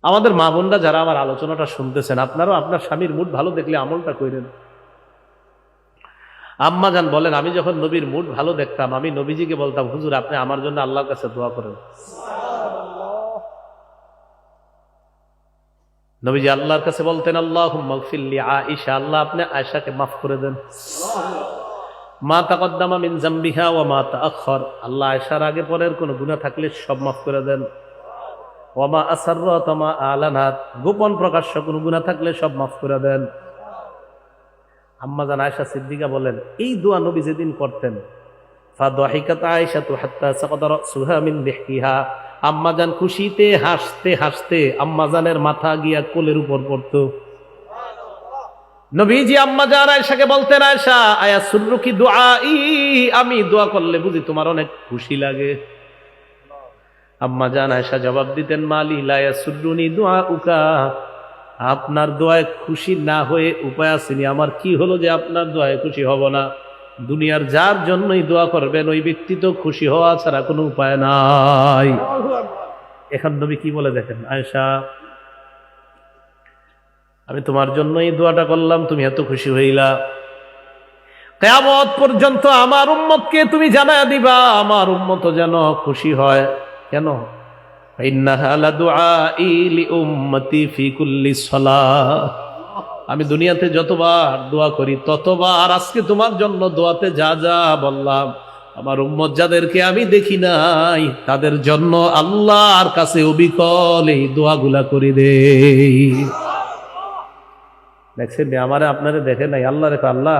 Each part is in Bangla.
আমাদের মা বোনরা যারা আমার আলোচনাটা শুনতেছেন, আপনারাও আপনার স্বামীর মুড ভালো দেখলে আমলটা করেন। আম্মা জান বলেন, আমি যখন নবীর মুড ভালো দেখতাম, আমি নবীজিকে বলতাম, হুজুর আপনি আমার জন্য আল্লাহর কাছে দোয়া করেন। নবীজি আল্লাহর কাছে বলতেন, আল্লাহুম্মা গফিরলি আয়েশা, আল্লাহ আপনি আয়েশাকে মাফ করে দেন। মা তাকদ্দামা মিন যামবিহা ওয়া মা তাআখার, আল্লাহ আয়েশার আগে পরের কোনো গুনাহ থাকলে সব মাফ করে দেন। ওয়া মা আসাররাত ওয়া মা আলানাত, গোপন প্রকাশ্য কোনো গুনাহ থাকলে সব মাফ করে দেন। আম্মা জান আয়েশা সিদ্দিকা বলেন, এই দোয়া নবী যেদিন করতেন, ফাদাহিকাত আয়েশাতু হাত্তা সাকাতা রাসুহা মিন দিহকিহা, আম্মা জান খুশিতে হাসতে হাসতে আম্মা জানের মাথা গিয়া কোলের উপর পড়তো। নবীজি আম্মা জান আয়েশাকে বলতেন, আয়েশা আয়া সুররুকি দুআই, আমি দোয়া করলে বুঝি তোমার অনেক খুশি লাগে? আম্মা জান আয়েশা জবাব দিতেন, মালি লা ইয়াসুররুনি দুআউকা, আপনার দোয়ায় খুশি না হয়ে উপায় আসেনি, আমার কি হলো যে আপনার দোয়ায় খুশি হব না? দুনিয়ার যার জন্যই দোয়া করবেন ওই ব্যক্তি তো খুশি হওয়া ছাড়া কোনো উপায় নাই। এখন নবী কি বলে দেখেন, আয়েশা আমি তোমার জন্যই দোয়াটা করলাম, তুমি এত খুশি হইলা, কিয়ামত পর্যন্ত আমার উম্মতকে তুমি জানায়া দিবা, আমার উম্মত যেন খুশি হয়। কেন? ইন্নাহা লাদুআই লিউম্মতি ফি কুল্লি সালাহ, আমি দুনিয়াতে যতবার দোয়া করি ততবার আজকে তোমার জন্য দোয়াতে যা যা বললাম, আমার উম্মত যাদেরকে আমি দেখি নাই তাদের জন্য আল্লাহর কাছে অবিকল এই দোয়াগুলা করি দে। দেখছেন আমারে আপনারে দেখে নাই, আল্লাহ রেখে আল্লাহ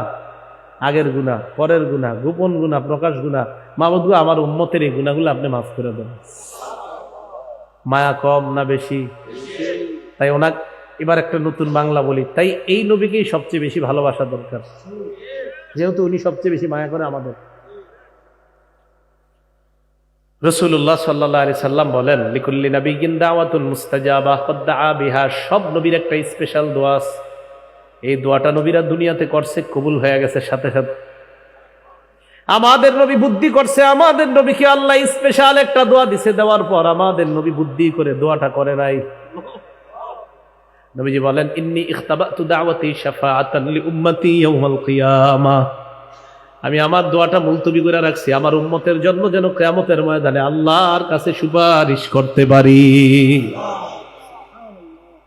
আগের গুনাহ, পরের গুনাহ, গোপন গুনাহ, প্রকাশ গুনাহ, মাবুদ গো আমার উম্মতের এই গুনাহগুলো আপনি মাফ করে দেন। মায়া কম না বেশি? তাই ওনার এবার একটা নতুন বাংলা বলি, তাই এই নবীকেই সবচেয়ে বেশি ভালোবাসা দরকার, যেহেতু উনি সবচেয়ে বেশি মায়া করে আমাদের। রাসূলুল্লাহ সাল্লাল্লাহু আলাইহি সাল্লাম বলেন, লিকুল্লি নাবিয়্যিন দাওয়াতুন মুস্তাজাবা কদ দাআ বিহা, সব নবীর একটা স্পেশাল দোয়া আছে, এই দোয়াটা নবীরা দুনিয়াতে করছে, কবুল হয়ে গেছে সাথে সাথে। আমাদের নবী বুদ্ধি করছে, আমাদের নবীকে আল্লাহ স্পেশাল একটা দোয়া দিছে, দেওয়ার পর আমাদের নবী বুদ্ধি করে দোয়াটা করে নাই। নবীজি বলেন, ইন্নী ইখতাবাতু দাওয়াতি শাফাআতান লিউম্মতি ইয়াউমাল কিয়ামাহ, আমি আমার দোয়াটা মুলতবি করে রাখছি আমার উম্মতের জন্য, যেন কিয়ামতের ময়দানে আল্লাহর কাছে সুপারিশ করতে পারি।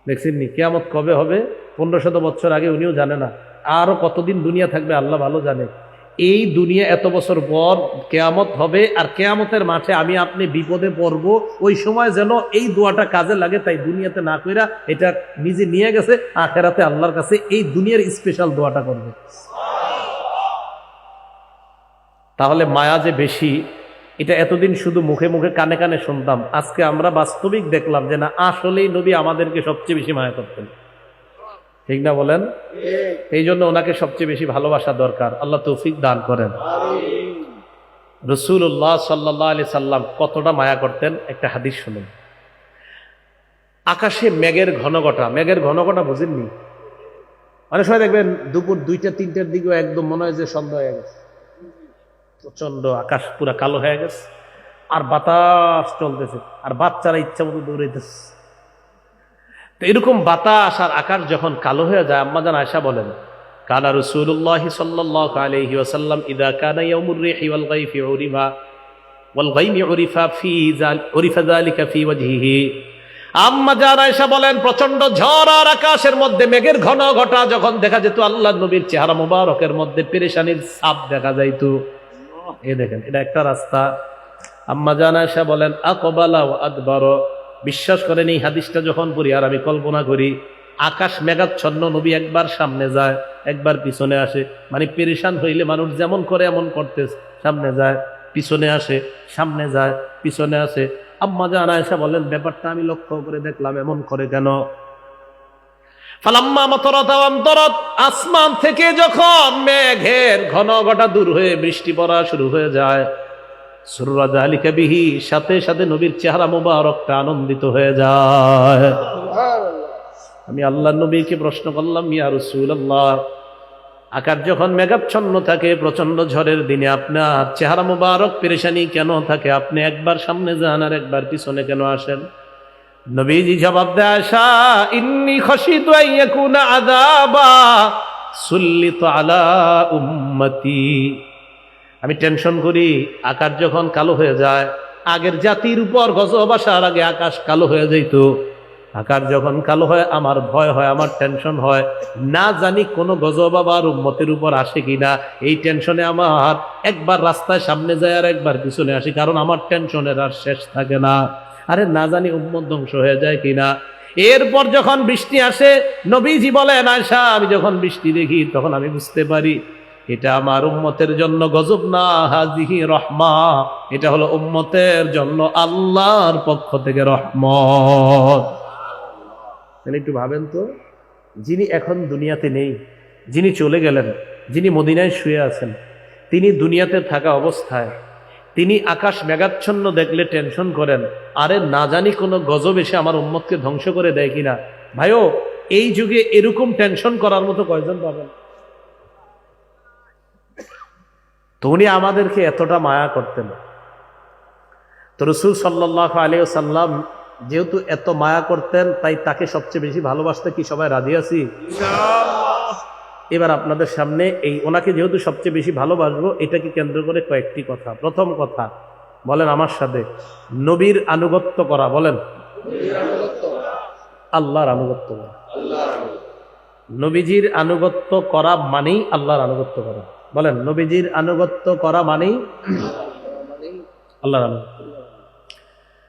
দেখছেন নি কিয়ামত কবে হবে? 1500 বছর আগে উনিও জানে না, আরো কতদিন দুনিয়া থাকবে আল্লাহ ভালো জানে। এই দুনিয়া এত বছর পর কিয়ামত হবে, আর কিয়ামতের মাঠে আমি আপনি বিপদে পড়ব, ওই সময় যেন এই দোয়াটা কাজে লাগে, তাই দুনিয়াতে না কইরা এটা নিজে নিয়ে গেছে আখিরাতে আল্লাহর কাছে এই দুনিয়ার স্পেশাল দোয়াটা করবে। তাহলে মায়া যে বেশি, এটা এতদিন শুধু মুখে মুখে কানে কানে শুনতাম, আজকে আমরা বাস্তবিক দেখলাম যে না, আসলেই নবী আমাদেরকে সবচেয়ে বেশি মায়া করতেন। ঠিক না বলেন? এই জন্য ওনাকে সবচেয়ে বেশি ভালোবাসা দরকার। আল্লাহ তৌফিক দান করেন। রাসূলুল্লাহ সাল্লাল্লাহু আলাইহি সাল্লাম কতটা মায়া করতেন একটা হাদিস শুনুন। আকাশে মেঘের ঘনঘটা, মেঘের ঘনঘটা বুঝেননি? অনেক সময় দেখবেন দুপুর 2টা-3টার দিকেও একদম মনে হয় যে সন্ধ্যা হয়ে গেছে, প্রচন্ড আকাশ পুরা কালো হয়ে গেছে, আর বাতাস চলতেছে, আর বাচ্চারা ইচ্ছা মতো দৌড়াইতেছে। তো এরকম বাতাস আর আকাশ যখন কালো হয়ে যায়, আম্মা জান আয়েশা বলেন, কানা রাসূলুল্লাহ সাল্লাল্লাহু আলাইহি ওয়াসাল্লাম ইযা কানা ইয়াউমুর রিহি ওয়াল গায়ফি উরিফা যালিকা ফি ওয়াজহিহি। আম্মা জান আয়েশা বলেন, প্রচন্ড ঝড় আর আকাশের মধ্যে মেঘের ঘন ঘটা যখন দেখা যেত, আল্লাহর নবীর চেহারা মোবারকের মধ্যে পেরেশানির ছাপ দেখা যাইত। এই দেখেন, এটা একটা রাস্তা। আম্মা জান আয়েশা বলেন, আকবালা ওয়া আদবার, বিশ্বাস করেন এই হাদিসটা যখন পড়ি আর আমি কল্পনা করি, আকাশ মেঘাচ্ছন্ন, নবী একবার সামনে যায় একবার পিছনে আসে, মানে পেরেশান হইলে মানুষ যেমন করে এমন করতেছে, সামনে যায় পিছনে আসে, সামনে যায় পিছনে আসে। আম্মা জান আয়েশা বলেন, ব্যাপারটা আমি লক্ষ্য করে দেখলাম, এমন করে কেন? ফালাম্মা মাতারাত ওয়া আমতারাত, আসমান থেকে যখন মেঘের ঘন ঘটা দূর হয়ে বৃষ্টি পড়া শুরু হয়ে যায়, সুররা যালিকা বিহি, সাথে সাথে নবীর চেহারা মোবারকটা আনন্দিত হয়ে যায়। আমি আল্লাহর নবীকে প্রশ্ন করলাম, ইয়া রাসূলুল্লাহ, আকাশ যখন মেঘাচ্ছন্ন থাকে প্রচন্ড ঝড়ের দিনে আপনার চেহারা মোবারক পেরেশানি কেন থাকে? আপনি একবার সামনে যান আর একবার পিছনে কেন আসেন? নবীজি জবাব দেয়, আয়েশা ইন্নী খাশিতু আন ইয়াকুনা আযাবা সুল্লিত আলা উম্মতি। আমি টেনশন করি আকাশ যখন কালো হয়ে যায়, আগের জাতির উপর গজব আসার আগে আকাশ কালো হয়ে যেত, আকাশ যখন কালো হয় আমার ভয় হয়, আমার টেনশন হয়, না জানি কোনো গজব আবার উম্মতের উপর আসে কিনা। এই টেনশনে আমার একবার রাস্তায় সামনে যায় আর একবার পিছনে আসি, কারণ আমার টেনশনের আর শেষ থাকে না। আরে না জানি উম্মত ধ্বংস হয়ে যায় কিনা। এরপর যখন বৃষ্টি আসে, নবীজি বলেন, আয়েশা আমি যখন বৃষ্টি দেখি তখন আমি বুঝতে পারি এটা আমার উম্মতের জন্য গজব না, হাজিহি রহমা, এটা হলো উম্মতের জন্য আল্লাহর পক্ষ থেকে রহমত। তাহলে একটু ভাবেন তো, যিনি এখন দুনিয়াতে নেই, যিনি চলে গেলেন, যিনি মদিনায় শুয়ে আছেন, তিনি দুনিয়াতে থাকা অবস্থায় তিনি আকাশ মেঘাচ্ছন্ন দেখলে টেনশন করেন, আরে না জানি কোনো গজব এসে আমার উম্মতকে ধ্বংস করে দেয় কিনা। ভাইও, এই যুগে এরকম টেনশন করার মতো কয়জন পাবেন? তো উনি আমাদেরকে এতটা মায়া করতেন। তো রাসূল সাল্লাল্লাহু আলাইহি ওয়াসাল্লাম যেহেতু এত মায়া করতেন, তাই তাকে সবচেয়ে বেশি ভালোবাসতে কি সবাই রাজি আছি? এবার আপনাদের সামনে এই ওনাকে যেহেতু সবচেয়ে বেশি ভালোবাসবো, এটাকে কেন্দ্র করে কয়েকটি কথা। প্রথম কথা, বলেন আমার সাথে, নবীর আনুগত্য করা। বলেন আল্লাহর আনুগত্য করা। নবীজির আনুগত্য করা মানেই আল্লাহর আনুগত্য করা। বলেন নবীজির আনুগত্য করা মানেই আল্লাহর আনুগত্য।